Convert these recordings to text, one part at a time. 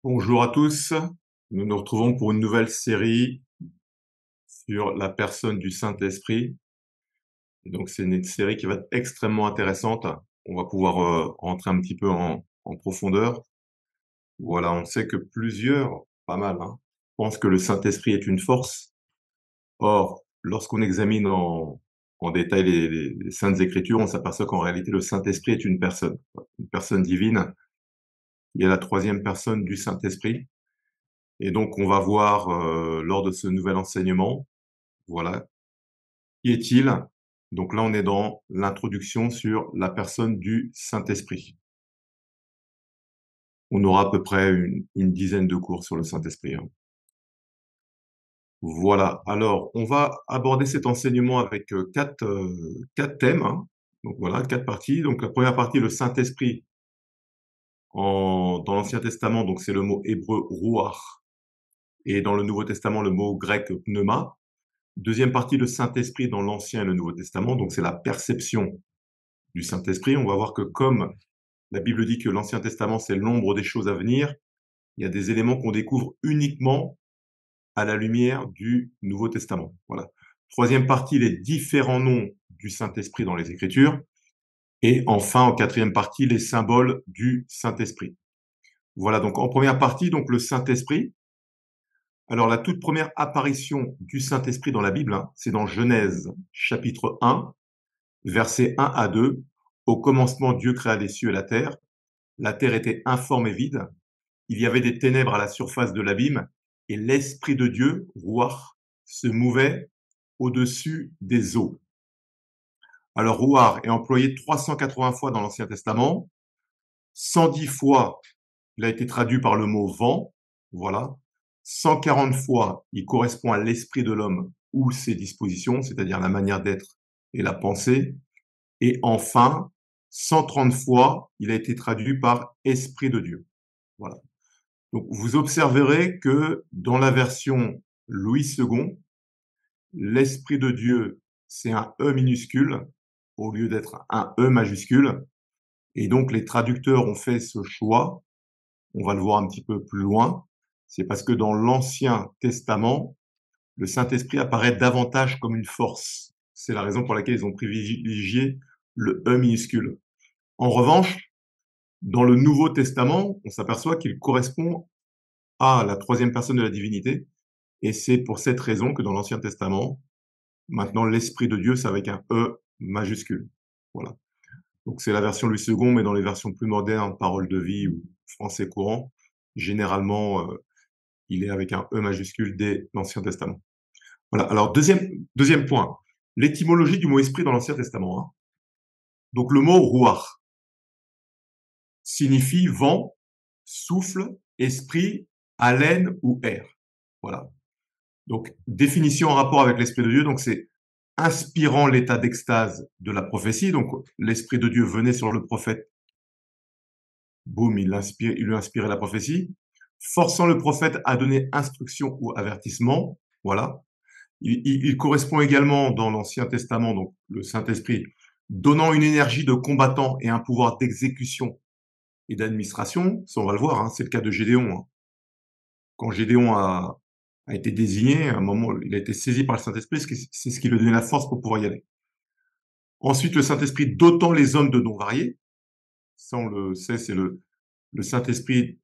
Bonjour à tous, nous nous retrouvons pour une nouvelle série sur la personne du Saint-Esprit. Donc c'est une série qui va être extrêmement intéressante. On va pouvoir rentrer un petit peu en profondeur. Voilà, on sait que plusieurs, pas mal, hein, pensent que le Saint-Esprit est une force. Or, lorsqu'on examine en détail les Saintes Écritures, on s'aperçoit qu'en réalité le Saint-Esprit est une personne divine. Il y a la troisième personne du Saint-Esprit. Et donc on va voir lors de ce nouvel enseignement. Voilà. Qui est-il? Donc là, on est dans l'introduction sur la personne du Saint-Esprit. On aura à peu près une dizaine de cours sur le Saint-Esprit, hein. Voilà. Alors, on va aborder cet enseignement avec quatre thèmes, hein. Donc voilà, quatre parties. Donc la première partie, le Saint-Esprit dans l'Ancien Testament, donc c'est le mot hébreu ruach, et dans le Nouveau Testament, le mot grec pneuma. Deuxième partie, le Saint-Esprit dans l'Ancien et le Nouveau Testament, donc c'est la perception du Saint-Esprit. On va voir que comme la Bible dit que l'Ancien Testament, c'est l'ombre des choses à venir, il y a des éléments qu'on découvre uniquement à la lumière du Nouveau Testament. Voilà. Troisième partie, les différents noms du Saint-Esprit dans les Écritures. Et enfin, en quatrième partie, les symboles du Saint-Esprit. Voilà, donc en première partie, donc le Saint-Esprit. Alors la toute première apparition du Saint-Esprit dans la Bible, hein, c'est dans Genèse chapitre 1, versets 1 à 2. Au commencement, Dieu créa les cieux et la terre. La terre était informe et vide. Il y avait des ténèbres à la surface de l'abîme, et l'Esprit de Dieu, Ruach, se mouvait au-dessus des eaux. Alors, Ruach est employé 380 fois dans l'Ancien Testament. 110 fois, il a été traduit par le mot vent. Voilà. 140 fois, il correspond à l'esprit de l'homme ou ses dispositions, c'est-à-dire la manière d'être et la pensée. Et enfin, 130 fois, il a été traduit par esprit de Dieu. Voilà. Donc, vous observerez que dans la version Louis II, l'Esprit de Dieu, c'est un E minuscule au lieu d'être un E majuscule. Et donc, les traducteurs ont fait ce choix. On va le voir un petit peu plus loin. C'est parce que dans l'Ancien Testament, le Saint-Esprit apparaît davantage comme une force. C'est la raison pour laquelle ils ont privilégié le E minuscule. En revanche, dans le Nouveau Testament, on s'aperçoit qu'il correspond à la troisième personne de la divinité. Et c'est pour cette raison que dans l'Ancien Testament, maintenant l'Esprit de Dieu, c'est avec un E majuscule. Voilà. Donc c'est la version Louis II, mais dans les versions plus modernes, Parole de vie ou français courant, généralement, il est avec un E majuscule dès l'Ancien Testament. Voilà. Alors deuxième point, l'étymologie du mot esprit dans l'Ancien Testament, hein. Donc le mot ruach signifie vent, souffle, esprit, haleine ou air. Voilà. Donc, définition en rapport avec l'Esprit de Dieu, donc c'est inspirant l'état d'extase de la prophétie. Donc, l'Esprit de Dieu venait sur le prophète, boum, il lui inspirait la prophétie, forçant le prophète à donner instruction ou avertissement. Voilà. Il correspond également dans l'Ancien Testament, donc le Saint-Esprit, donnant une énergie de combattant et un pouvoir d'exécution et d'administration. Ça, on va le voir, hein, c'est le cas de Gédéon, hein. Quand Gédéon a été désigné, à un moment, il a été saisi par le Saint-Esprit, c'est ce qui lui a donné la force pour pouvoir y aller. Ensuite, le Saint-Esprit dotant les hommes de dons variés. Ça, on le sait, c'est le Saint-Esprit,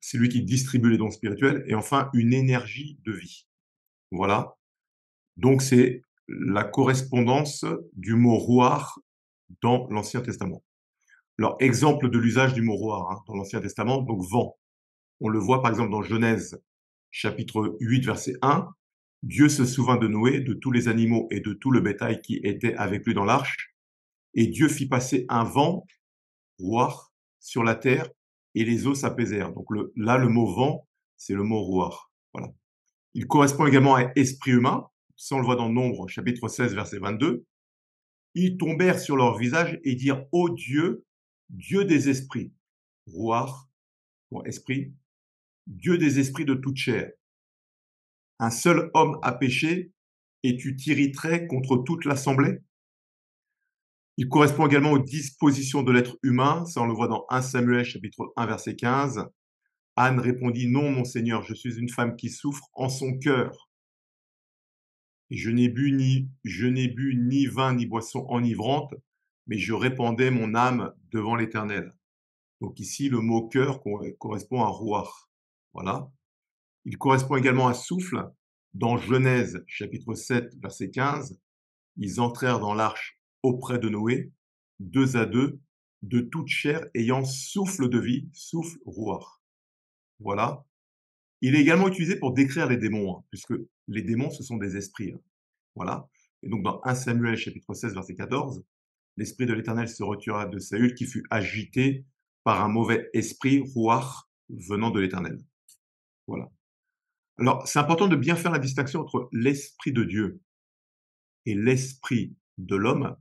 c'est lui qui distribue les dons spirituels. Et enfin, une énergie de vie. Voilà. Donc, c'est la correspondance du mot ruach dans l'Ancien Testament. Alors, exemple de l'usage du mot ruach, hein, dans l'Ancien Testament, donc vent. On le voit par exemple dans Genèse chapitre 8, verset 1. Dieu se souvint de Noé, de tous les animaux et de tout le bétail qui était avec lui dans l'arche. Et Dieu fit passer un vent, ruach, sur la terre, et les eaux s'apaisèrent. Donc là, le mot vent, c'est le mot ruach. Voilà. Il correspond également à esprit humain. Ça, on le voit dans Nombre, chapitre 16, verset 22. Ils tombèrent sur leur visage et dirent, ô Dieu, Dieu des esprits, ruach, pour esprit, Dieu des esprits de toute chair. Un seul homme a péché, et tu t'irriterais contre toute l'assemblée? Il correspond également aux dispositions de l'être humain. Ça, on le voit dans 1 Samuel, chapitre 1, verset 15. Anne répondit: «Non, mon Seigneur, je suis une femme qui souffre en son cœur. Et je n'ai bu ni vin ni boisson enivrante, mais je répandais mon âme devant l'Éternel.» Donc ici, le mot cœur correspond à ruach. Voilà. Il correspond également à souffle. Dans Genèse, chapitre 7, verset 15, ils entrèrent dans l'arche auprès de Noé, deux à deux, de toute chair ayant souffle de vie, souffle ruach. Voilà. Il est également utilisé pour décrire les démons, hein, puisque les démons, ce sont des esprits, hein. Voilà. Et donc dans 1 Samuel, chapitre 16, verset 14, l'esprit de l'Éternel se retira de Saül, qui fut agité par un mauvais esprit, ruach, venant de l'Éternel. Voilà. Alors, c'est important de bien faire la distinction entre l'esprit de Dieu et l'esprit de l'homme,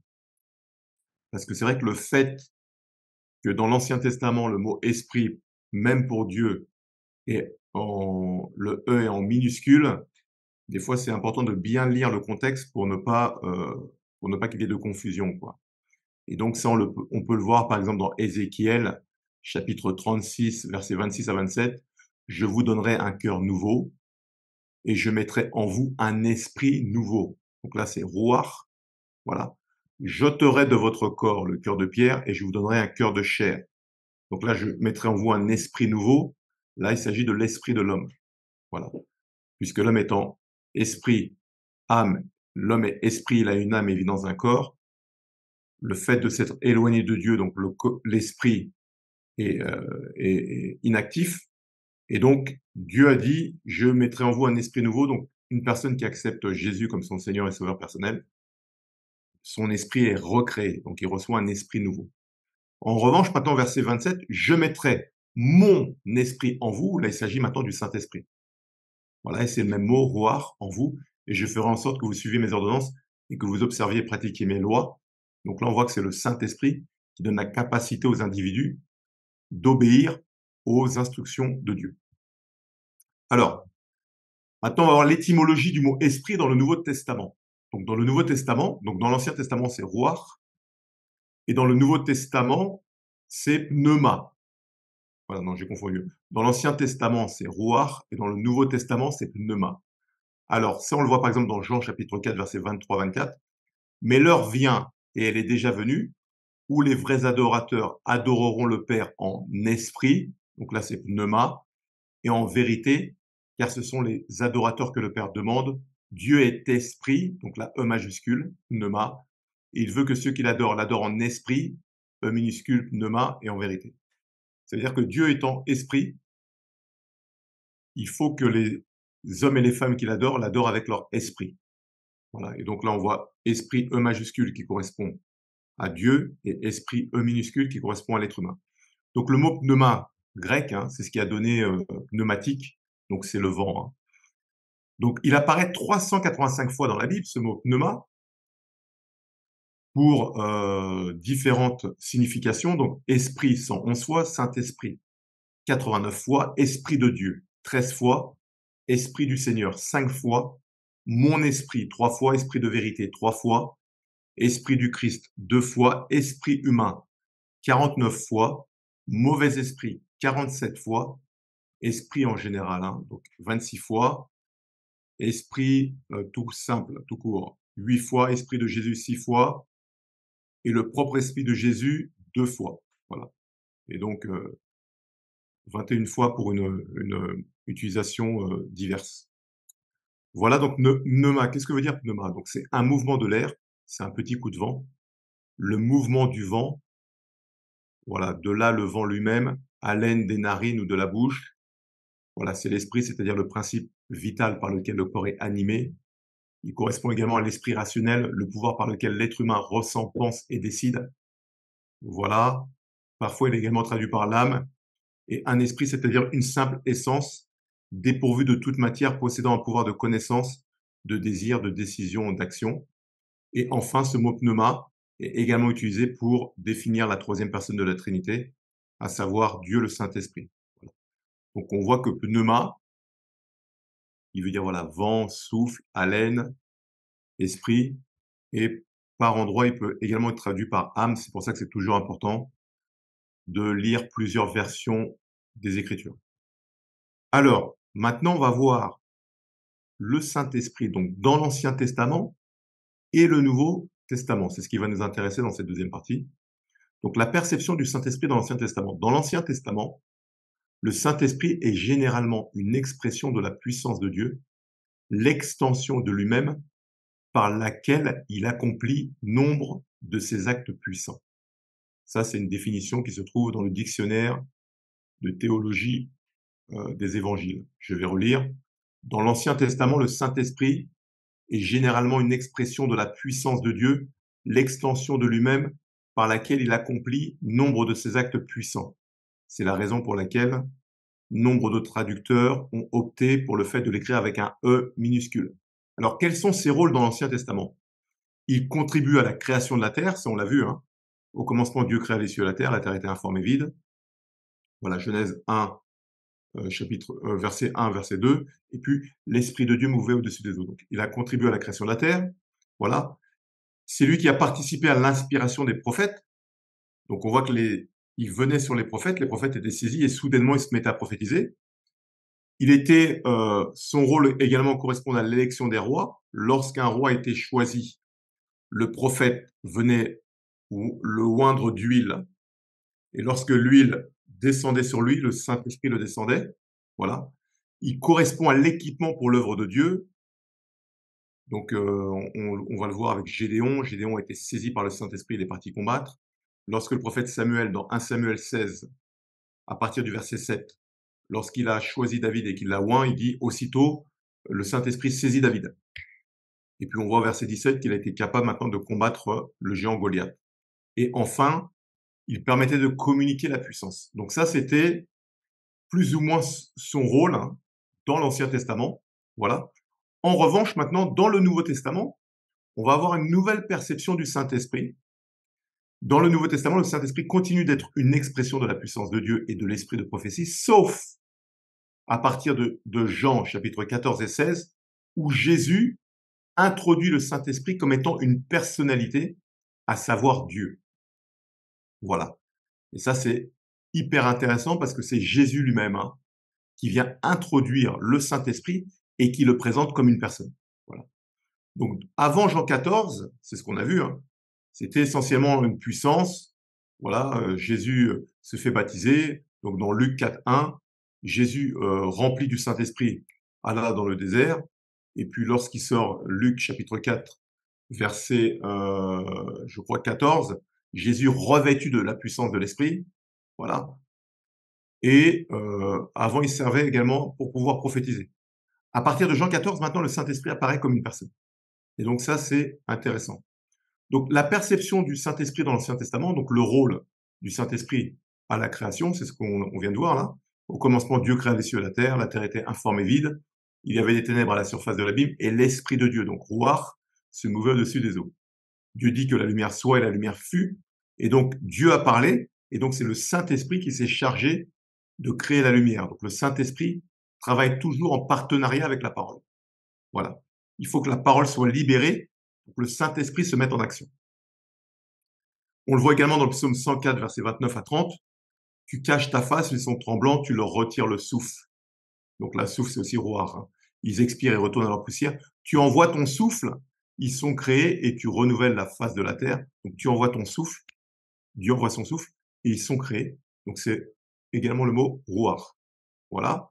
parce que c'est vrai que le fait que dans l'Ancien Testament, le mot esprit, même pour Dieu, le E est en minuscule, des fois c'est important de bien lire le contexte pour ne pas qu'il y ait de confusion, quoi. Et donc ça, on peut le voir par exemple dans Ézéchiel, chapitre 36, versets 26 à 27. Je vous donnerai un cœur nouveau et je mettrai en vous un esprit nouveau. Donc là, c'est ruach, voilà. J'ôterai de votre corps le cœur de pierre et je vous donnerai un cœur de chair. Donc là, je mettrai en vous un esprit nouveau. Là, il s'agit de l'esprit de l'homme. Voilà. Puisque l'homme étant esprit, âme, l'homme est esprit, il a une âme et vit dans un corps. Le fait de s'être éloigné de Dieu, donc l'esprit est inactif. Et donc, Dieu a dit, je mettrai en vous un esprit nouveau. Donc, une personne qui accepte Jésus comme son Seigneur et Sauveur personnel, son esprit est recréé. Donc, il reçoit un esprit nouveau. En revanche, maintenant, verset 27, je mettrai mon esprit en vous. Là, il s'agit maintenant du Saint-Esprit. Voilà, et c'est le même mot, ruach, en vous. Et je ferai en sorte que vous suiviez mes ordonnances et que vous observiez et pratiquiez mes lois. Donc là, on voit que c'est le Saint-Esprit qui donne la capacité aux individus d'obéir aux instructions de Dieu. Alors, maintenant, on va voir l'étymologie du mot esprit dans le Nouveau Testament. Donc, dans le Nouveau Testament, donc dans l'Ancien Testament, c'est ruach, et dans le Nouveau Testament, c'est pneuma. Voilà, non, j'ai confondu. Dans l'Ancien Testament, c'est ruach, et dans le Nouveau Testament, c'est pneuma. Alors, ça, on le voit par exemple dans Jean chapitre 4, versets 23-24. Mais l'heure vient, et elle est déjà venue, où les vrais adorateurs adoreront le Père en esprit, donc là c'est pneuma, et en vérité, car ce sont les adorateurs que le Père demande. Dieu est esprit, donc la E majuscule, pneuma, et il veut que ceux qui l'adorent en esprit, E minuscule, pneuma, et en vérité. C'est-à-dire que Dieu étant esprit, il faut que les hommes et les femmes qui l'adorent avec leur esprit. Voilà. Et donc là, on voit esprit E majuscule qui correspond à Dieu et esprit E minuscule qui correspond à l'être humain. Donc le mot pneuma grec, hein, c'est ce qui a donné pneumatique, donc c'est le vent, hein. Donc il apparaît 385 fois dans la Bible, ce mot pneuma, pour différentes significations. Donc esprit 111 fois, Saint-Esprit 89 fois, Esprit de Dieu 13 fois, Esprit du Seigneur 5 fois, mon esprit 3 fois, Esprit de vérité 3 fois, Esprit du Christ 2 fois, Esprit humain 49 fois, mauvais esprit 47 fois, esprit en général, hein, donc 26 fois, esprit tout simple, tout court, 8 fois, esprit de Jésus 6 fois, et le propre esprit de Jésus 2 fois. Voilà. Et donc 21 fois pour une utilisation diverse. Voilà donc pneuma. Qu'est-ce que veut dire pneuma? Donc c'est un mouvement de l'air, c'est un petit coup de vent. Le mouvement du vent, voilà, de là le vent lui-même, haleine des narines ou de la bouche. Voilà, c'est l'esprit, c'est-à-dire le principe vital par lequel le corps est animé. Il correspond également à l'esprit rationnel, le pouvoir par lequel l'être humain ressent, pense et décide. Voilà. Parfois, il est également traduit par l'âme. Et un esprit, c'est-à-dire une simple essence, dépourvue de toute matière, possédant un pouvoir de connaissance, de désir, de décision, d'action. Et enfin, ce mot pneuma est également utilisé pour définir la troisième personne de la Trinité, à savoir Dieu le Saint-Esprit. Voilà. Donc on voit que pneuma, il veut dire voilà, vent, souffle, haleine, esprit, et par endroit, il peut également être traduit par âme. C'est pour ça que c'est toujours important de lire plusieurs versions des Écritures. Alors, maintenant, on va voir le Saint-Esprit, donc dans l'Ancien Testament et le Nouveau Testament. C'est ce qui va nous intéresser dans cette deuxième partie. Donc, la perception du Saint-Esprit dans l'Ancien Testament. Dans l'Ancien Testament, le Saint-Esprit est généralement une expression de la puissance de Dieu, l'extension de lui-même par laquelle il accomplit nombre de ses actes puissants. Ça, c'est une définition qui se trouve dans le dictionnaire de théologie des évangiles. Je vais relire. Dans l'Ancien Testament, le Saint-Esprit est généralement une expression de la puissance de Dieu, l'extension de lui-même par laquelle il accomplit nombre de ses actes puissants. C'est la raison pour laquelle nombre de traducteurs ont opté pour le fait de l'écrire avec un E minuscule. Alors, quels sont ses rôles dans l'Ancien Testament? Il contribue à la création de la terre, ça on l'a vu, hein. Au commencement, Dieu créa les cieux et la terre était informe et vide. Voilà, Genèse 1, verset 1, verset 2. Et puis, l'Esprit de Dieu mouvait au-dessus des eaux. Donc, il a contribué à la création de la terre. Voilà. C'est lui qui a participé à l'inspiration des prophètes. Donc, on voit il venait sur les prophètes étaient saisis et soudainement, ils se mettaient à prophétiser. Son rôle également correspond à l'élection des rois. Lorsqu'un roi était choisi, le prophète venait le oindre d'huile. Et lorsque l'huile descendait sur lui, le Saint-Esprit le descendait. Voilà. Il correspond à l'équipement pour l'œuvre de Dieu. Donc, on va le voir avec Gédéon. Gédéon a été saisi par le Saint-Esprit, il est parti combattre. Lorsque le prophète Samuel, dans 1 Samuel 16, à partir du verset 7, lorsqu'il a choisi David et qu'il l'a oint, il dit aussitôt, le Saint-Esprit saisit David. Et puis on voit au verset 17 qu'il a été capable maintenant de combattre le géant Goliath. Et enfin, il permettait de communiquer la puissance. Donc ça, c'était plus ou moins son rôle, hein, dans l'Ancien Testament. Voilà. En revanche, maintenant, dans le Nouveau Testament, on va avoir une nouvelle perception du Saint-Esprit. Dans le Nouveau Testament, le Saint-Esprit continue d'être une expression de la puissance de Dieu et de l'esprit de prophétie, sauf à partir de Jean chapitre 14 et 16, où Jésus introduit le Saint-Esprit comme étant une personnalité, à savoir Dieu. Voilà. Et ça, c'est hyper intéressant parce que c'est Jésus lui-même, hein, qui vient introduire le Saint-Esprit et qui le présente comme une personne. Voilà. Donc, avant Jean 14, c'est ce qu'on a vu, hein, c'était essentiellement une puissance. Voilà, Jésus se fait baptiser. Donc, dans Luc 4:1, Jésus, rempli du Saint-Esprit, alla dans le désert. Et puis, lorsqu'il sort, Luc chapitre 4, verset, je crois 14, Jésus revêtu de la puissance de l'Esprit. Voilà. Et avant, il servait également pour pouvoir prophétiser. À partir de Jean 14, maintenant, le Saint-Esprit apparaît comme une personne. Et donc ça, c'est intéressant. Donc la perception du Saint-Esprit dans l'Ancien Testament, donc le rôle du Saint-Esprit à la création, c'est ce qu'on vient de voir là. Au commencement, Dieu créa les cieux et la terre était informe et vide. Il y avait des ténèbres à la surface de l'abîme et l'Esprit de Dieu, donc Ruach, se mouvait au-dessus des eaux. Dieu dit que la lumière soit et la lumière fut. Et donc Dieu a parlé et donc c'est le Saint-Esprit qui s'est chargé de créer la lumière. Donc le Saint-Esprit travaille toujours en partenariat avec la parole. Voilà. Il faut que la parole soit libérée pour que le Saint-Esprit se mette en action. On le voit également dans le psaume 104, versets 29 à 30. Tu caches ta face, ils sont tremblants, tu leur retires le souffle. Donc la souffle, c'est aussi roar, hein. Ils expirent et retournent à leur poussière. Tu envoies ton souffle, ils sont créés et tu renouvelles la face de la terre. Donc tu envoies ton souffle, Dieu envoie son souffle et ils sont créés. Donc c'est également le mot roar. Voilà.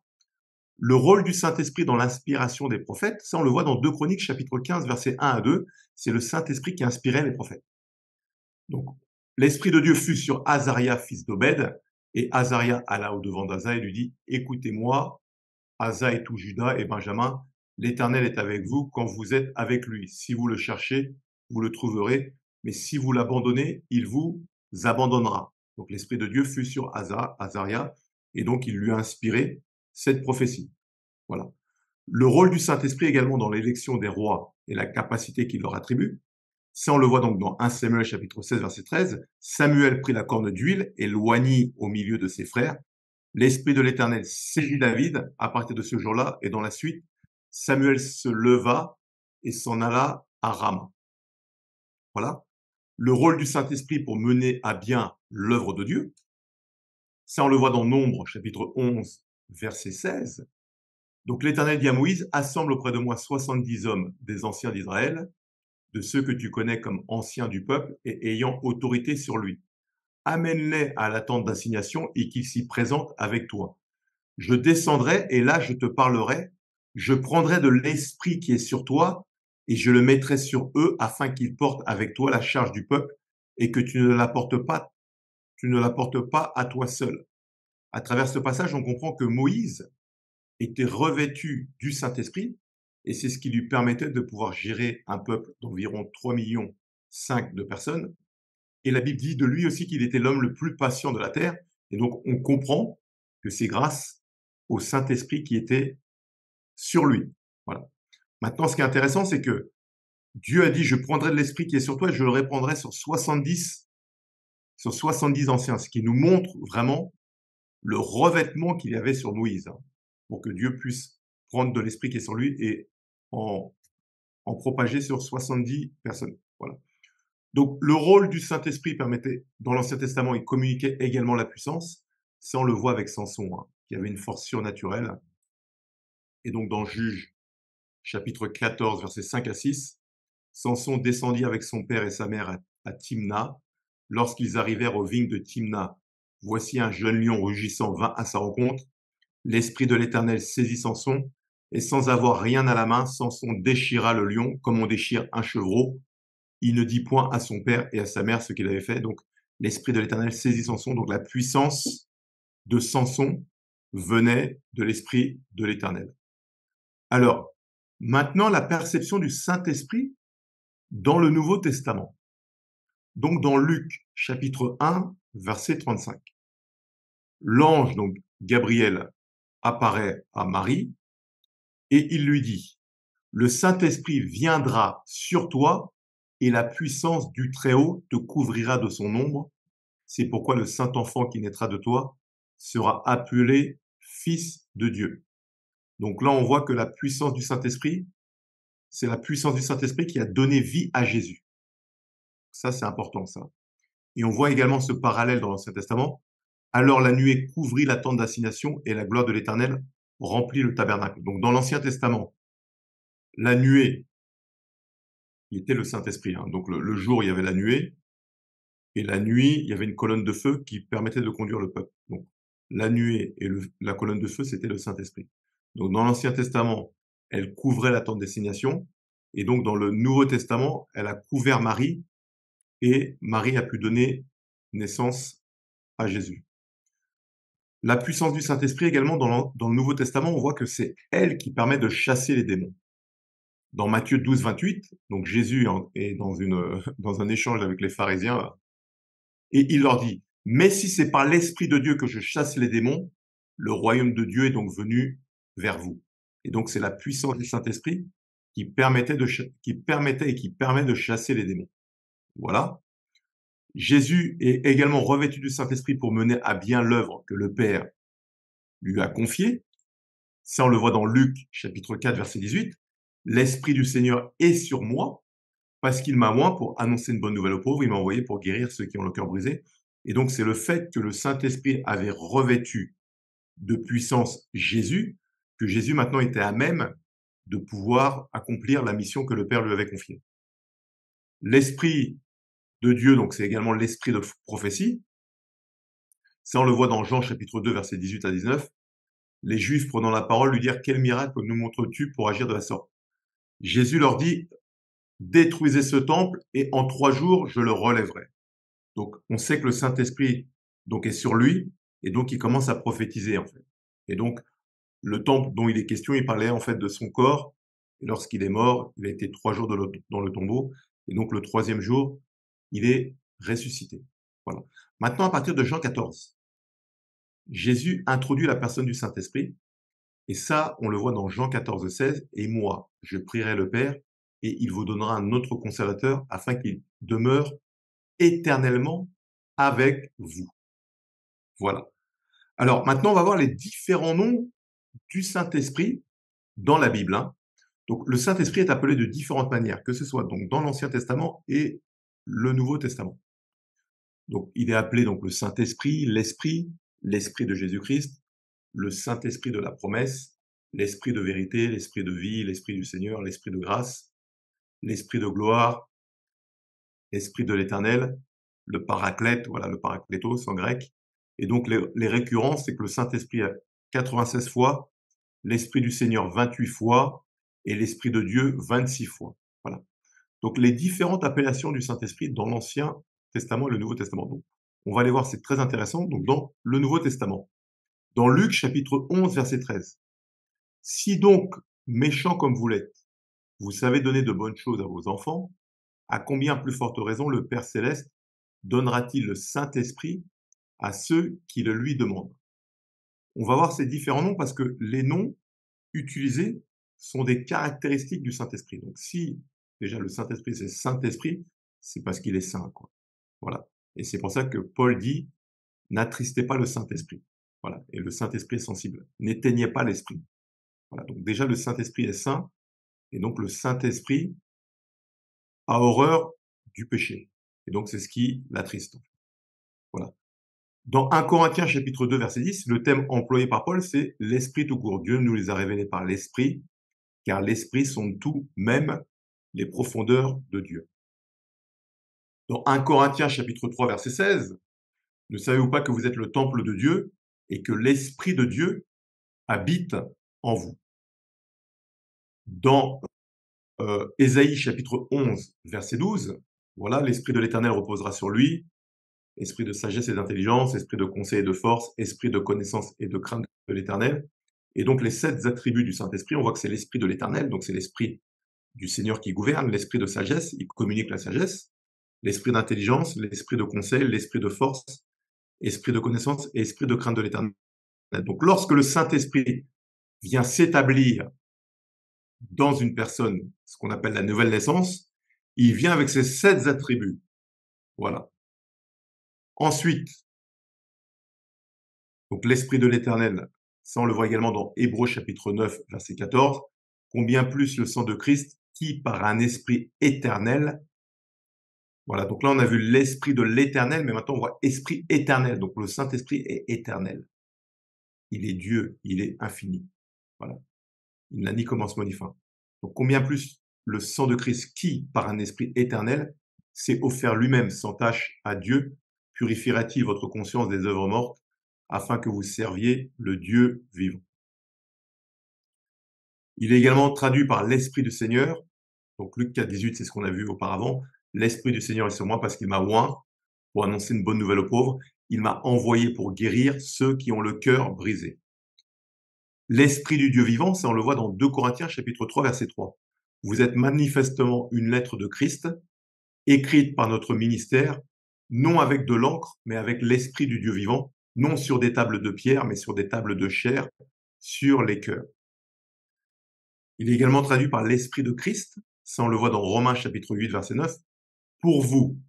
Le rôle du Saint-Esprit dans l'inspiration des prophètes, ça on le voit dans 2 Chroniques chapitre 15 versets 1 à 2, c'est le Saint-Esprit qui inspirait les prophètes. Donc l'Esprit de Dieu fut sur Azaria fils d'Obed et Azaria alla au-devant d'Asa et lui dit: écoutez-moi, Asa et tout Juda et Benjamin, l'Éternel est avec vous quand vous êtes avec lui. Si vous le cherchez, vous le trouverez, mais si vous l'abandonnez, il vous abandonnera. Donc l'Esprit de Dieu fut sur Azaria et donc il lui a inspiré cette prophétie. Voilà. Le rôle du Saint-Esprit également dans l'élection des rois et la capacité qu'il leur attribue, ça on le voit donc dans 1 Samuel chapitre 16 verset 13. Samuel prit la corne d'huile et l'oignit au milieu de ses frères. L'Esprit de l'Éternel saisit David à partir de ce jour-là et dans la suite, Samuel se leva et s'en alla à Rama. Voilà. Le rôle du Saint-Esprit pour mener à bien l'œuvre de Dieu, ça on le voit dans Nombre chapitre 11 verset 16. Donc l'Éternel dit à Moïse, assemble auprès de moi 70 hommes des anciens d'Israël, de ceux que tu connais comme anciens du peuple et ayant autorité sur lui. Amène-les à la tente d'assignation et qu'ils s'y présentent avec toi. Je descendrai et là je te parlerai. Je prendrai de l'esprit qui est sur toi et je le mettrai sur eux afin qu'ils portent avec toi la charge du peuple et que tu ne la portes pas à toi seul. À travers ce passage, on comprend que Moïse était revêtu du Saint-Esprit et c'est ce qui lui permettait de pouvoir gérer un peuple d'environ 3,5 millions de personnes. Et la Bible dit de lui aussi qu'il était l'homme le plus patient de la terre. Et donc, on comprend que c'est grâce au Saint-Esprit qui était sur lui. Voilà. Maintenant, ce qui est intéressant, c'est que Dieu a dit, je prendrai de l'Esprit qui est sur toi et je le répandrai sur 70 anciens, ce qui nous montre vraiment le revêtement qu'il y avait sur Moïse, hein, pour que Dieu puisse prendre de l'Esprit qui est sur lui et en, en propager sur 70 personnes. Voilà. Donc, le rôle du Saint-Esprit permettait, dans l'Ancien Testament, il communiquait également la puissance. Ça, on le voit avec Samson, hein, qui avait une force surnaturelle. Et donc, dans Juge, chapitre 14, versets 5 à 6, Samson descendit avec son père et sa mère à Timna. Lorsqu'ils arrivèrent aux vignes de Timna, voici un jeune lion rugissant vint à sa rencontre. L'Esprit de l'Éternel saisit Samson, et sans avoir rien à la main, Samson déchira le lion comme on déchire un chevreau. Il ne dit point à son père et à sa mère ce qu'il avait fait. Donc, l'Esprit de l'Éternel saisit Samson. Donc, la puissance de Samson venait de l'Esprit de l'Éternel. Alors, maintenant, la perception du Saint-Esprit dans le Nouveau Testament. Donc, dans Luc, chapitre 1, verset 35. L'ange, donc Gabriel, apparaît à Marie et il lui dit, le Saint-Esprit viendra sur toi et la puissance du Très-Haut te couvrira de son ombre. C'est pourquoi le Saint-Enfant qui naîtra de toi sera appelé Fils de Dieu. Donc là, on voit que la puissance du Saint-Esprit, c'est la puissance du Saint-Esprit qui a donné vie à Jésus. Ça, c'est important, ça. Et on voit également ce parallèle dans l'Ancien Testament. Alors la nuée couvrit la tente d'assignation et la gloire de l'Éternel remplit le tabernacle. Donc dans l'Ancien Testament, la nuée, il était le Saint-Esprit, hein. Donc le jour, il y avait la nuée, et la nuit, il y avait une colonne de feu qui permettait de conduire le peuple. Donc la nuée et la colonne de feu, c'était le Saint-Esprit. Donc dans l'Ancien Testament, elle couvrait la tente d'assignation, et donc dans le Nouveau Testament, elle a couvert Marie, et Marie a pu donner naissance à Jésus. La puissance du Saint-Esprit également, dans le Nouveau Testament, on voit que c'est elle qui permet de chasser les démons. Dans Matthieu 12, 28, donc Jésus est dans un échange avec les pharisiens, et il leur dit, mais si c'est par l'Esprit de Dieu que je chasse les démons, le royaume de Dieu est donc venu vers vous. Et donc c'est la puissance du Saint-Esprit qui permettait et qui permet de chasser les démons. Voilà. Jésus est également revêtu du Saint-Esprit pour mener à bien l'œuvre que le Père lui a confiée. Ça, on le voit dans Luc, chapitre 4, verset 18. L'Esprit du Seigneur est sur moi, parce qu'il m'a oint pour annoncer une bonne nouvelle aux pauvres, il m'a envoyé pour guérir ceux qui ont le cœur brisé. Et donc, c'est le fait que le Saint-Esprit avait revêtu de puissance Jésus, que Jésus maintenant était à même de pouvoir accomplir la mission que le Père lui avait confiée. L'Esprit de Dieu, donc c'est également l'Esprit de prophétie. Ça, on le voit dans Jean chapitre 2, versets 18 à 19. Les Juifs prenant la parole lui dirent, quel miracle nous montres-tu pour agir de la sorte? Jésus leur dit, détruisez ce temple et en 3 jours, je le relèverai. Donc, on sait que le Saint-Esprit donc est sur lui et donc il commence à prophétiser en fait. Et donc, le temple dont il est question, il parlait en fait de son corps. Et lorsqu'il est mort, il a été 3 jours dans le tombeau. Et donc, le 3e jour, il est ressuscité. Voilà. Maintenant, à partir de Jean 14, Jésus introduit la personne du Saint-Esprit. Et ça, on le voit dans Jean 14, 16. Et moi, je prierai le Père et il vous donnera un autre consolateur afin qu'il demeure éternellement avec vous. Voilà. Alors maintenant, on va voir les différents noms du Saint-Esprit dans la Bible, hein. Donc le Saint-Esprit est appelé de différentes manières, que ce soit donc dans l'Ancien Testament et le Nouveau Testament. Donc il est appelé donc le Saint-Esprit, l'Esprit de Jésus-Christ, le Saint-Esprit de la promesse, l'Esprit de vérité, l'Esprit de vie, l'Esprit du Seigneur, l'Esprit de grâce, l'Esprit de gloire, l'Esprit de l'Éternel, le Paraclète, voilà, le Paraklétos en grec. Et donc les récurrences, c'est que le Saint-Esprit a 96 fois, l'Esprit du Seigneur 28 fois et l'Esprit de Dieu 26 fois. Voilà. Donc les différentes appellations du Saint-Esprit dans l'Ancien Testament et le Nouveau Testament. Donc, on va aller voir, c'est très intéressant. Donc dans le Nouveau Testament, dans Luc chapitre 11, verset 13. Si donc, méchants comme vous l'êtes, vous savez donner de bonnes choses à vos enfants, à combien plus forte raison le Père céleste donnera-t-il le Saint-Esprit à ceux qui le lui demandent? On va voir ces différents noms parce que les noms utilisés sont des caractéristiques du Saint-Esprit. Donc si déjà le Saint-Esprit c'est Saint-Esprit, c'est parce qu'il est saint, quoi. Voilà. Et c'est pour ça que Paul dit: «N'attristez pas le Saint-Esprit». Voilà. Et le Saint-Esprit est sensible. N'éteignez pas l'Esprit. Voilà. Donc déjà le Saint-Esprit est saint et donc le Saint-Esprit a horreur du péché. Et donc c'est ce qui l'attriste. Voilà. Dans 1 Corinthiens chapitre 2 verset 10, le thème employé par Paul, c'est l'Esprit tout court. Dieu nous les a révélés par l'Esprit, car l'Esprit sonde tout, même les profondeurs de Dieu. Dans 1 Corinthiens chapitre 3 verset 16, ne savez-vous pas que vous êtes le temple de Dieu et que l'Esprit de Dieu habite en vous? Dans Ésaïe chapitre 11 verset 12, voilà, l'Esprit de l'Éternel reposera sur lui, esprit de sagesse et d'intelligence, esprit de conseil et de force, esprit de connaissance et de crainte de l'Éternel. Et donc les 7 attributs du Saint-Esprit, on voit que c'est l'Esprit de l'Éternel, donc c'est l'Esprit du Seigneur qui gouverne, l'Esprit de sagesse, il communique la sagesse, l'Esprit d'intelligence, l'Esprit de conseil, l'Esprit de force, Esprit de connaissance et Esprit de crainte de l'Éternel. Donc lorsque le Saint-Esprit vient s'établir dans une personne, ce qu'on appelle la nouvelle naissance, il vient avec ces 7 attributs. Voilà. Ensuite, donc l'Esprit de l'Éternel, ça on le voit également dans Hébreux chapitre 9, verset 14. Combien plus le sang de Christ, qui par un esprit éternel, voilà, donc là on a vu l'Esprit de l'Éternel, mais maintenant on voit Esprit éternel, donc le Saint-Esprit est éternel. Il est Dieu, il est infini. Voilà. Il n'a ni commencement ni fin. Donc combien plus le sang de Christ, qui par un esprit éternel s'est offert lui-même sans tâche à Dieu, purifiera-t-il votre conscience des œuvres mortes, afin que vous serviez le Dieu vivant. Il est également traduit par l'Esprit du Seigneur. Donc Luc 4, 18, c'est ce qu'on a vu auparavant. L'Esprit du Seigneur est sur moi parce qu'il m'a oint pour annoncer une bonne nouvelle aux pauvres. Il m'a envoyé pour guérir ceux qui ont le cœur brisé. L'Esprit du Dieu vivant, ça on le voit dans 2 Corinthiens chapitre 3, verset 3. Vous êtes manifestement une lettre de Christ, écrite par notre ministère, non avec de l'encre, mais avec l'Esprit du Dieu vivant, non sur des tables de pierre, mais sur des tables de chair, sur les cœurs. Il est également traduit par l'Esprit de Christ, ça on le voit dans Romains chapitre 8, verset 9. Pour vous,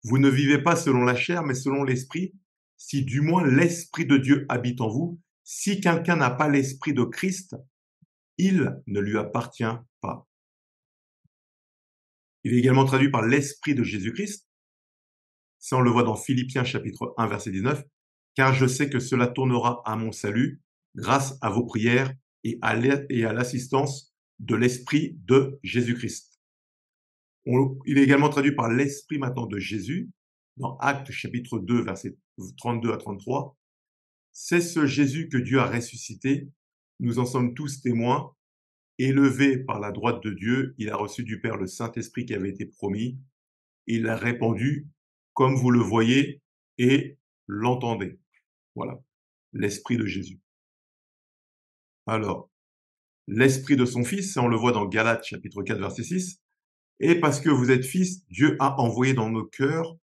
vous ne vivez pas selon la chair, mais selon l'Esprit, si du moins l'Esprit de Dieu habite en vous. Si quelqu'un n'a pas l'Esprit de Christ, il ne lui appartient pas. Il est également traduit par l'Esprit de Jésus-Christ. Ça, on le voit dans Philippiens chapitre 1, verset 19. Car je sais que cela tournera à mon salut grâce à vos prières et à l'assistance de l'Esprit de Jésus-Christ. Il est également traduit par l'Esprit maintenant de Jésus dans Actes chapitre 2, verset 32 à 33. C'est ce Jésus que Dieu a ressuscité. Nous en sommes tous témoins. Élevé par la droite de Dieu, il a reçu du Père le Saint-Esprit qui avait été promis. Il l'a répandu comme vous le voyez et l'entendez. Voilà, l'Esprit de Jésus. Alors, l'Esprit de son Fils, ça on le voit dans Galates chapitre 4, verset 6. Et parce que vous êtes fils, Dieu a envoyé dans nos cœurs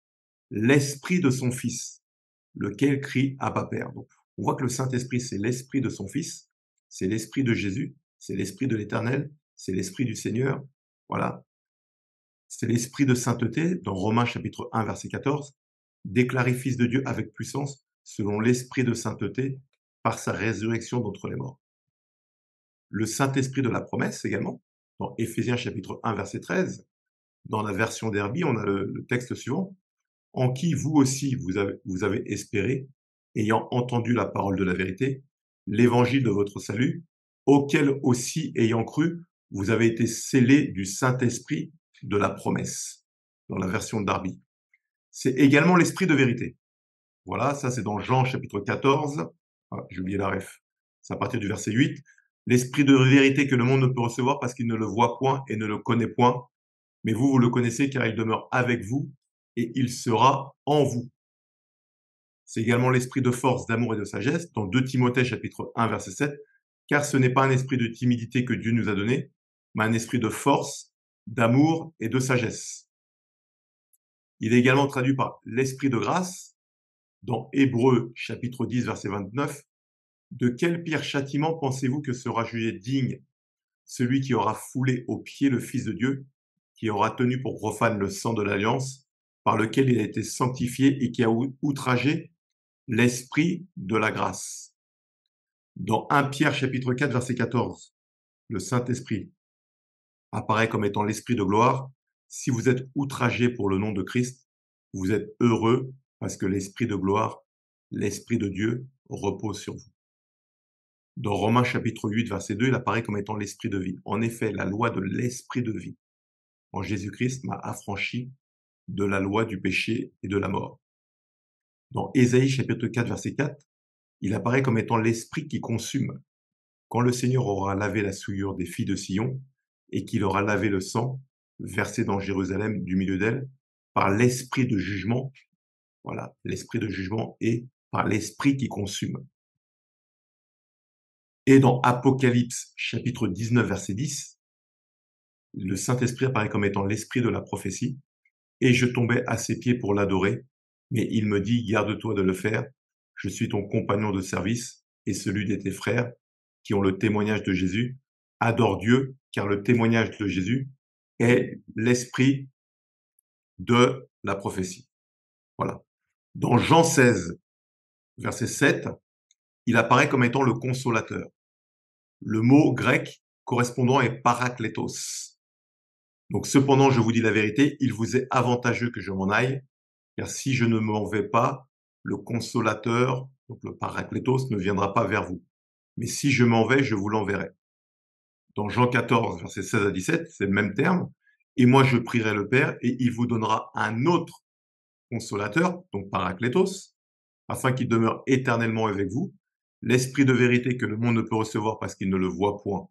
l'Esprit de son Fils, lequel crie Abba Père. Donc, on voit que le Saint-Esprit, c'est l'Esprit de son Fils, c'est l'Esprit de Jésus, c'est l'Esprit de l'Éternel, c'est l'Esprit du Seigneur. Voilà. C'est l'Esprit de sainteté, dans Romains chapitre 1, verset 14, déclaré Fils de Dieu avec puissance, selon l'Esprit de sainteté, par sa résurrection d'entre les morts. Le Saint-Esprit de la promesse également, dans Éphésiens chapitre 1, verset 13, dans la version d'Herbie, on a le texte suivant, en qui vous aussi vous avez espéré, ayant entendu la parole de la vérité, l'évangile de votre salut, auquel aussi, ayant cru, vous avez été scellés du Saint-Esprit de la promesse, dans la version Darby. C'est également l'esprit de vérité. Voilà, ça c'est dans Jean chapitre 14. Ah, j'ai oublié la ref. C'est à partir du verset 8. L'esprit de vérité que le monde ne peut recevoir parce qu'il ne le voit point et ne le connaît point. Mais vous, vous le connaissez car il demeure avec vous et il sera en vous. C'est également l'esprit de force, d'amour et de sagesse dans 2 Timothée chapitre 1 verset 7. Car ce n'est pas un esprit de timidité que Dieu nous a donné, mais un esprit de force, d'amour et de sagesse. Il est également traduit par l'esprit de grâce dans Hébreux chapitre 10 verset 29. De quel pire châtiment pensez-vous que sera jugé digne celui qui aura foulé aux pieds le Fils de Dieu, qui aura tenu pour profane le sang de l'alliance, par lequel il a été sanctifié et qui a outragé l'esprit de la grâce. Dans 1 Pierre chapitre 4 verset 14, le Saint-Esprit apparaît comme étant l'Esprit de gloire. Si vous êtes outragés pour le nom de Christ, vous êtes heureux parce que l'Esprit de gloire, l'Esprit de Dieu repose sur vous. Dans Romains chapitre 8 verset 2, il apparaît comme étant l'Esprit de vie. En effet, la loi de l'Esprit de vie en Jésus-Christ m'a affranchi de la loi du péché et de la mort. Dans Ésaïe chapitre 4 verset 4, il apparaît comme étant l'Esprit qui consume. Quand le Seigneur aura lavé la souillure des filles de Sion et qu'il aura lavé le sang versé dans Jérusalem du milieu d'elle par l'Esprit de jugement, voilà, l'Esprit de jugement et par l'Esprit qui consume. Et dans Apocalypse chapitre 19 verset 10, le Saint-Esprit apparaît comme étant l'Esprit de la prophétie. Et je tombais à ses pieds pour l'adorer, mais il me dit, garde-toi de le faire, je suis ton compagnon de service et celui de tes frères qui ont le témoignage de Jésus. Adore Dieu, car le témoignage de Jésus est l'esprit de la prophétie. Voilà. Dans Jean 16, verset 7, il apparaît comme étant le consolateur. Le mot grec correspondant est parakletos. Donc, cependant, je vous dis la vérité, il vous est avantageux que je m'en aille, car si je ne m'en vais pas, le consolateur, donc le parakletos, ne viendra pas vers vous. Mais si je m'en vais, je vous l'enverrai. Dans Jean 14, versets 16 à 17, c'est le même terme. Et moi, je prierai le Père, et il vous donnera un autre consolateur, donc parakletos, afin qu'il demeure éternellement avec vous, l'esprit de vérité que le monde ne peut recevoir parce qu'il ne le voit point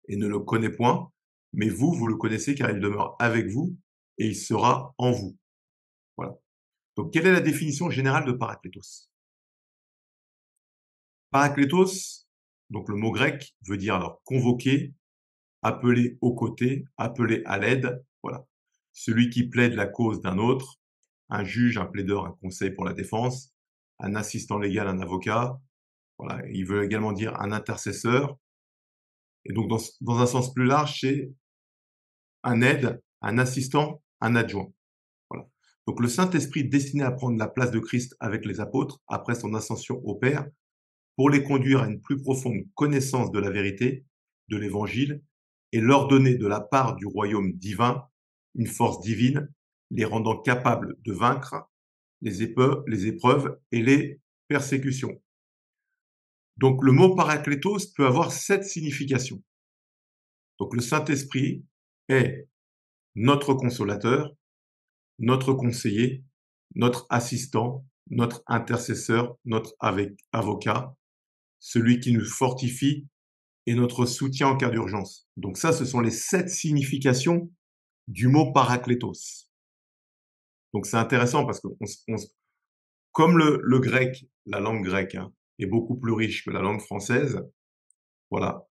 et ne le connaît point, mais vous, vous le connaissez car il demeure avec vous et il sera en vous. Voilà. Donc, quelle est la définition générale de parakletos? Parakletos, donc le mot grec, veut dire alors convoquer, appeler aux côtés, appeler à l'aide, voilà. Celui qui plaide la cause d'un autre, un juge, un plaideur, un conseil pour la défense, un assistant légal, un avocat, voilà. Il veut également dire un intercesseur. Et donc, dans un sens plus large, c'est un aide, un assistant, un adjoint. Voilà. Donc, le Saint-Esprit destiné à prendre la place de Christ avec les apôtres après son ascension au Père, pour les conduire à une plus profonde connaissance de la vérité, de l'Évangile, et leur donner de la part du royaume divin une force divine, les rendant capables de vaincre les épreuves et les persécutions. Donc le mot parakletos peut avoir 7 significations. Donc le Saint-Esprit est notre consolateur, notre conseiller, notre assistant, notre intercesseur, notre avocat, celui qui nous fortifie et notre soutien en cas d'urgence. Donc ça, ce sont les 7 significations du mot parakletos. Donc c'est intéressant parce que comme le grec, la langue grecque, hein, est beaucoup plus riche que la langue française, voilà.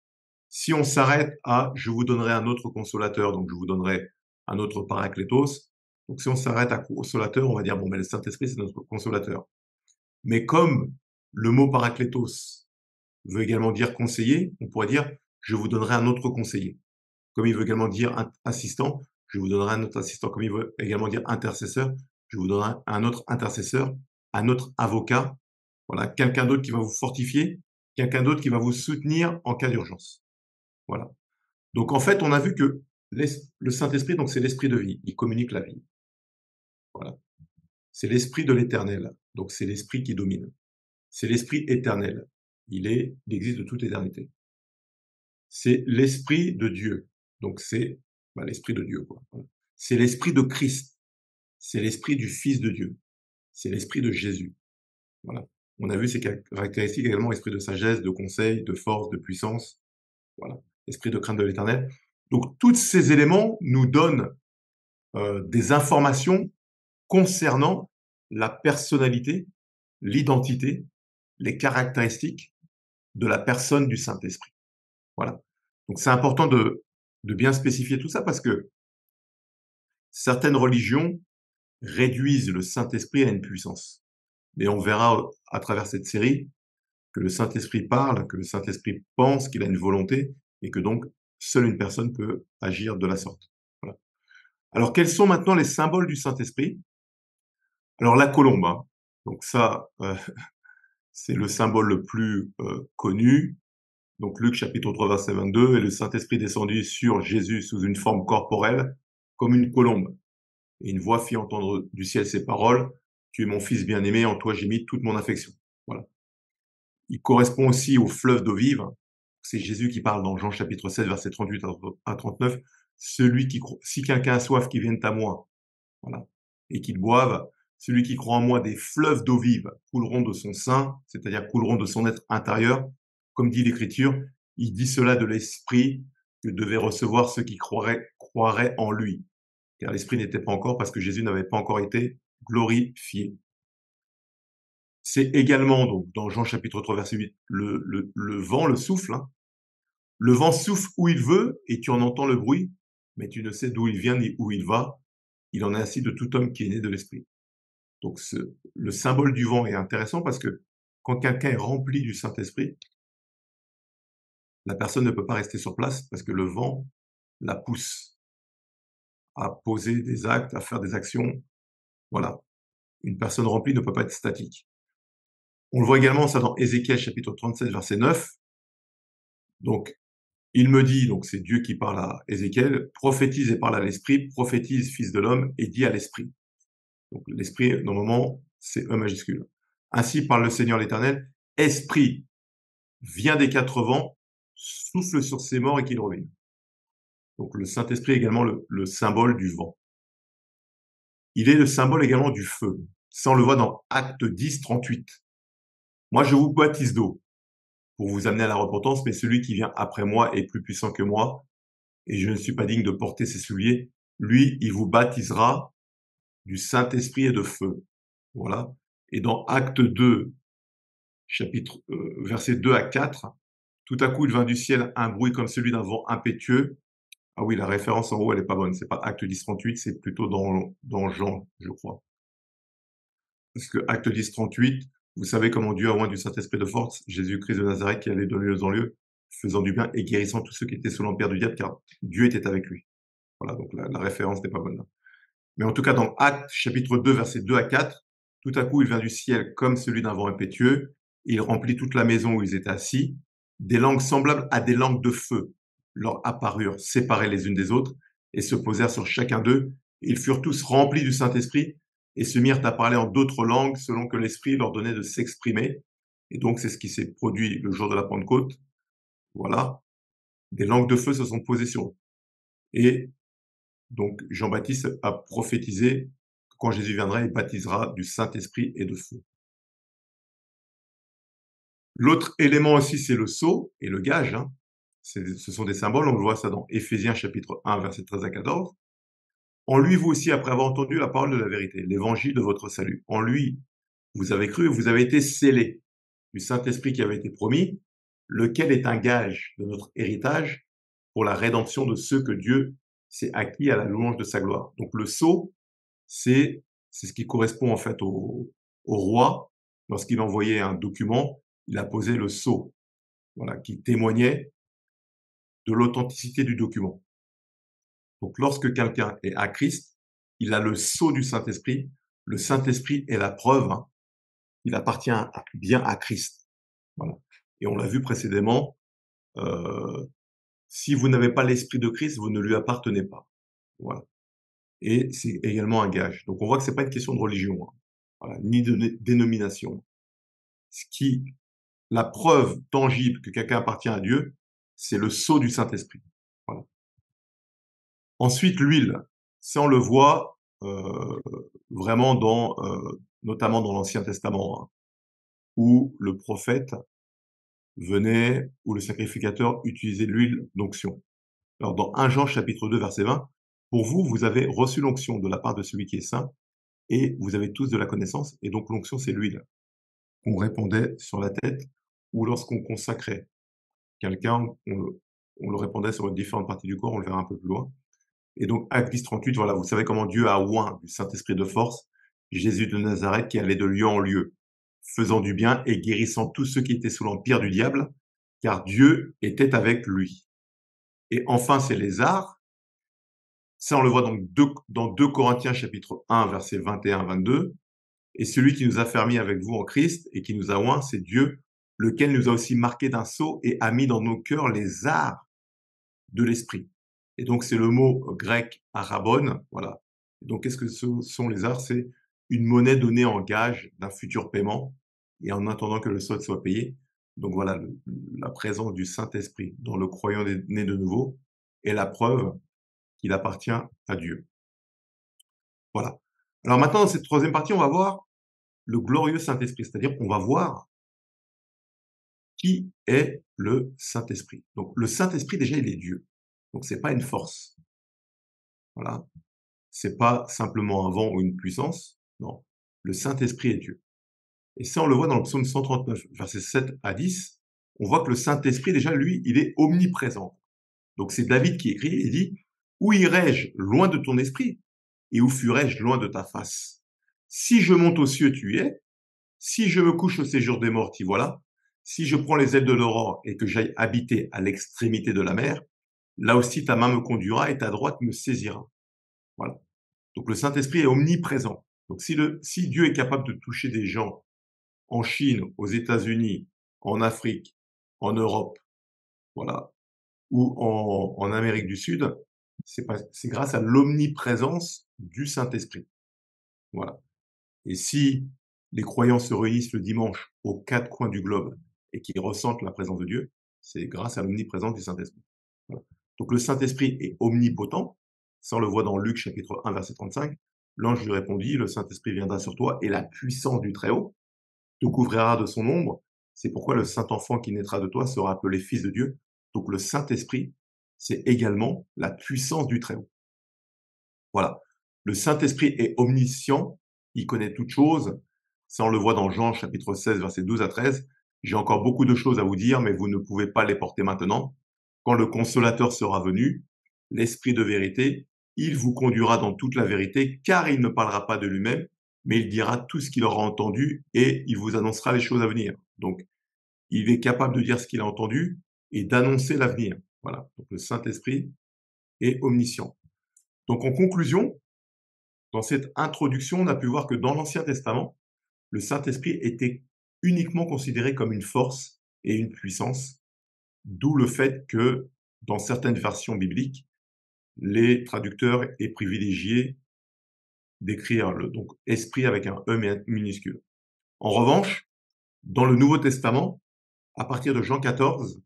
Si on s'arrête à je vous donnerai un autre consolateur, donc je vous donnerai un autre parakletos. Donc si on s'arrête à consolateur, on va dire bon, mais le Saint-Esprit, c'est notre consolateur. Mais comme le mot parakletos veut également dire conseiller, on pourrait dire je vous donnerai un autre conseiller. Comme il veut également dire assistant, je vous donnerai un autre assistant. Comme il veut également dire intercesseur, je vous donnerai un autre intercesseur, un autre avocat. Voilà, quelqu'un d'autre qui va vous fortifier, quelqu'un d'autre qui va vous soutenir en cas d'urgence. Voilà. Donc en fait, on a vu que le Saint-Esprit, donc c'est l'esprit de vie, il communique la vie. Voilà. C'est l'esprit de l'éternel, donc c'est l'esprit qui domine. C'est l'esprit éternel. il existe de toute éternité. C'est l'esprit de Dieu. Donc c'est, l'esprit de Dieu, quoi, voilà. C'est l'esprit de Christ, c'est l'esprit du Fils de Dieu, c'est l'esprit de Jésus, voilà. On a vu ces caractéristiques également, esprit de sagesse, de conseil, de force, de puissance, voilà, esprit de crainte de l'Éternel. Donc tous ces éléments nous donnent, des informations concernant la personnalité, l'identité, les caractéristiques de la personne du Saint-Esprit. Voilà. Donc c'est important de bien spécifier tout ça parce que certaines religions réduisent le Saint-Esprit à une puissance. Mais on verra à travers cette série que le Saint-Esprit parle, que le Saint-Esprit pense, qu'il a une volonté et que donc seule une personne peut agir de la sorte. Voilà. Alors quels sont maintenant les symboles du Saint-Esprit? Alors la colombe, hein, donc ça, c'est le symbole le plus, connu. Donc Luc chapitre 3 verset 22: «Et le Saint-Esprit descendit sur Jésus sous une forme corporelle comme une colombe. Et une voix fit entendre du ciel ces paroles: Tu es mon fils bien-aimé, en toi j'ai mis toute mon affection.» Voilà. Il correspond aussi au fleuve d'eau vive. C'est Jésus qui parle dans Jean chapitre 16 verset 38 à 39: «Celui qui croit, si quelqu'un a soif, qu'il vienne à moi, voilà, et qu'il boive. Celui qui croit en moi, des fleuves d'eau vive couleront de son sein», c'est-à-dire couleront de son être intérieur. Comme dit l'Écriture, il dit cela de l'Esprit que devaient recevoir ceux qui croiraient en lui. Car l'Esprit n'était pas encore, parce que Jésus n'avait pas encore été glorifié. C'est également, donc, dans Jean chapitre 3 verset 8, le vent, le souffle, hein. Le vent souffle où il veut et tu en entends le bruit, mais tu ne sais d'où il vient ni où il va. Il en est ainsi de tout homme qui est né de l'Esprit. Donc le symbole du vent est intéressant parce que quand quelqu'un est rempli du Saint-Esprit, la personne ne peut pas rester sur place parce que le vent la pousse à poser des actes, à faire des actions. Voilà. Une personne remplie ne peut pas être statique. On le voit également ça dans Ézéchiel chapitre 37 verset 9. Donc, il me dit, donc c'est Dieu qui parle à Ézéchiel: «Prophétise et parle à l'Esprit, prophétise, fils de l'homme, et dis à l'Esprit.» Donc l'Esprit, normalement, c'est E majuscule. «Ainsi parle le Seigneur l'Éternel: Esprit, viens des quatre vents, souffle sur ces morts et qu'ils reviennent.» Donc le Saint-Esprit est également le symbole du vent. Il est le symbole également du feu. Ça, on le voit dans Acte 10, 38. «Moi, je vous baptise d'eau pour vous amener à la repentance, mais celui qui vient après moi est plus puissant que moi, et je ne suis pas digne de porter ses souliers. Lui, il vous baptisera du Saint-Esprit et de feu.» Voilà. Et dans Acte 2, chapitre, versets 2 à 4, tout à coup, il vint du ciel un bruit comme celui d'un vent impétueux. Ah oui, la référence en haut, elle est pas bonne. C'est pas Acte 10, 38, c'est plutôt dans Jean, je crois. Parce que Acte 10, 38, vous savez comment Dieu a oint du Saint-Esprit de force Jésus-Christ de Nazareth qui allait de lieu en lieu, faisant du bien et guérissant tous ceux qui étaient sous l'empire du diable, car Dieu était avec lui. Voilà, donc la référence n'est pas bonne là. Mais en tout cas, dans Actes chapitre 2, versets 2 à 4, tout à coup, il vient du ciel comme celui d'un vent impétueux, et il remplit toute la maison où ils étaient assis. Des langues semblables à des langues de feu leur apparurent, séparées les unes des autres, et se posèrent sur chacun d'eux. Ils furent tous remplis du Saint-Esprit et se mirent à parler en d'autres langues selon que l'Esprit leur donnait de s'exprimer. Et donc, c'est ce qui s'est produit le jour de la Pentecôte. Voilà. Des langues de feu se sont posées sur eux. Et donc, Jean-Baptiste a prophétisé que quand Jésus viendra, il baptisera du Saint-Esprit et de feu. L'autre élément aussi, c'est le sceau et le gage, hein. Ce sont des symboles, on le voit ça dans Éphésiens chapitre 1, versets 13 à 14. En lui, vous aussi, après avoir entendu la parole de la vérité, l'évangile de votre salut, en lui, vous avez cru et vous avez été scellés du Saint-Esprit qui avait été promis, lequel est un gage de notre héritage pour la rédemption de ceux que Dieu s'est acquis à la louange de sa gloire. Donc le sceau, c'est ce qui correspond en fait au roi. Lorsqu'il envoyait un document, il a posé le sceau, voilà, qui témoignait de l'authenticité du document. Donc lorsque quelqu'un est à Christ, il a le sceau du Saint-Esprit. Le Saint-Esprit est la preuve, hein, il appartient bien à Christ. Voilà. Et on l'a vu précédemment, si vous n'avez pas l'Esprit de Christ, vous ne lui appartenez pas. Voilà. Et c'est également un gage. Donc on voit que c'est pas une question de religion, hein, voilà, ni de dénomination. Ce qui la preuve tangible que quelqu'un appartient à Dieu, c'est le sceau du Saint-Esprit. Voilà. Ensuite, l'huile, ça on le voit vraiment notamment dans l'Ancien Testament, hein, où le prophète venait, où le sacrificateur utilisait l'huile d'onction. Alors dans 1 Jean chapitre 2 verset 20, pour vous, vous avez reçu l'onction de la part de celui qui est saint, et vous avez tous de la connaissance, et donc l'onction c'est l'huile qu'on répandait sur la tête, ou lorsqu'on consacrait quelqu'un, on le répandait sur différentes parties du corps, on le verra un peu plus loin. Et donc, Acte 10, 38, voilà, vous savez comment Dieu a oint du Saint-Esprit de force Jésus de Nazareth qui allait de lieu en lieu, faisant du bien et guérissant tous ceux qui étaient sous l'empire du diable, car Dieu était avec lui. Et enfin, c'est les arts. Ça, on le voit donc dans 2 Corinthiens chapitre 1, versets 21-22. Et celui qui nous a fermis avec vous en Christ et qui nous a oint, c'est Dieu, lequel nous a aussi marqué d'un sceau et a mis dans nos cœurs les arts de l'esprit. Et donc, c'est le mot grec arabon, voilà. Donc, qu'est-ce que ce sont les arts? C'est une monnaie donnée en gage d'un futur paiement et en attendant que le solde soit payé. Donc voilà, la présence du Saint-Esprit dans le croyant né de nouveau est la preuve qu'il appartient à Dieu. Voilà. Alors maintenant, dans cette troisième partie, on va voir le glorieux Saint-Esprit, c'est-à-dire on va voir qui est le Saint-Esprit. Donc le Saint-Esprit, déjà, il est Dieu. Donc c'est pas une force. Voilà. C'est pas simplement un vent ou une puissance, non. Le Saint-Esprit est Dieu. Et ça, on le voit dans le psaume 139, versets 7 à 10. On voit que le Saint-Esprit, déjà, lui, il est omniprésent. Donc c'est David qui écrit, il dit: «Où irai-je loin de ton esprit? Et où fuirai-je loin de ta face? Si je monte aux cieux, tu y es. Si je me couche au séjour des morts, t'y voilà. Si je prends les ailes de l'aurore et que j'aille habiter à l'extrémité de la mer, là aussi ta main me conduira et ta droite me saisira.» Voilà. Donc le Saint-Esprit est omniprésent. Donc si Dieu est capable de toucher des gens en Chine, aux États-Unis, en Afrique, en Europe, voilà, ou en Amérique du Sud, c'est grâce à l'omniprésence du Saint-Esprit. Voilà. Et si les croyants se réunissent le dimanche aux 4 coins du globe et qu'ils ressentent la présence de Dieu, c'est grâce à l'omniprésence du Saint-Esprit. Voilà. Donc le Saint-Esprit est omnipotent. Ça, on le voit dans Luc chapitre 1, verset 35. L'ange lui répondit: le Saint-Esprit viendra sur toi et la puissance du Très-Haut te couvrira de son ombre. C'est pourquoi le Saint-Enfant qui naîtra de toi sera appelé Fils de Dieu. Donc le Saint-Esprit, c'est également la puissance du Très-Haut. Voilà. Le Saint-Esprit est omniscient, il connaît toutes choses. Ça, on le voit dans Jean chapitre 16, versets 12 à 13. J'ai encore beaucoup de choses à vous dire, mais vous ne pouvez pas les porter maintenant. Quand le Consolateur sera venu, l'Esprit de vérité, il vous conduira dans toute la vérité, car il ne parlera pas de lui-même, mais il dira tout ce qu'il aura entendu et il vous annoncera les choses à venir. Donc, il est capable de dire ce qu'il a entendu et d'annoncer l'avenir. Voilà. Donc, le Saint-Esprit est omniscient. Donc, en conclusion, dans cette introduction, on a pu voir que dans l'Ancien Testament, le Saint-Esprit était uniquement considéré comme une force et une puissance, d'où le fait que, dans certaines versions bibliques, les traducteurs aient privilégié d'écrire le donc esprit avec un E minuscule. En revanche, dans le Nouveau Testament, à partir de Jean 14,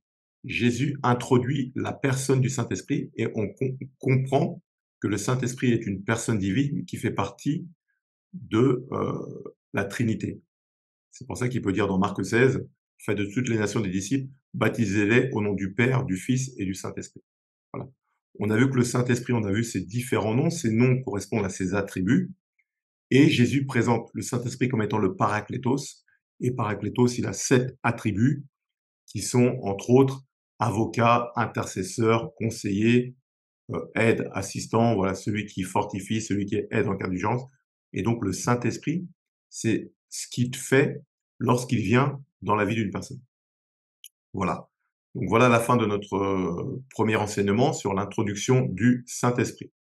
Jésus introduit la personne du Saint-Esprit et on comprend que le Saint-Esprit est une personne divine qui fait partie de la Trinité. C'est pour ça qu'il peut dire dans Marc 16, faites de toutes les nations des disciples, baptisez-les au nom du Père, du Fils et du Saint-Esprit. Voilà. On a vu que le Saint-Esprit, on a vu ses différents noms, ces noms correspondent à ses attributs, et Jésus présente le Saint-Esprit comme étant le Paraklétos, et Paraklétos, il a 7 attributs, qui sont, entre autres, avocat, intercesseur, conseiller, aide, assistant, voilà, celui qui fortifie, celui qui aide en cas d'urgence. Et donc, le Saint-Esprit, c'est ce qu'il fait lorsqu'il vient dans la vie d'une personne. Voilà. Donc, voilà la fin de notre premier enseignement sur l'introduction du Saint-Esprit.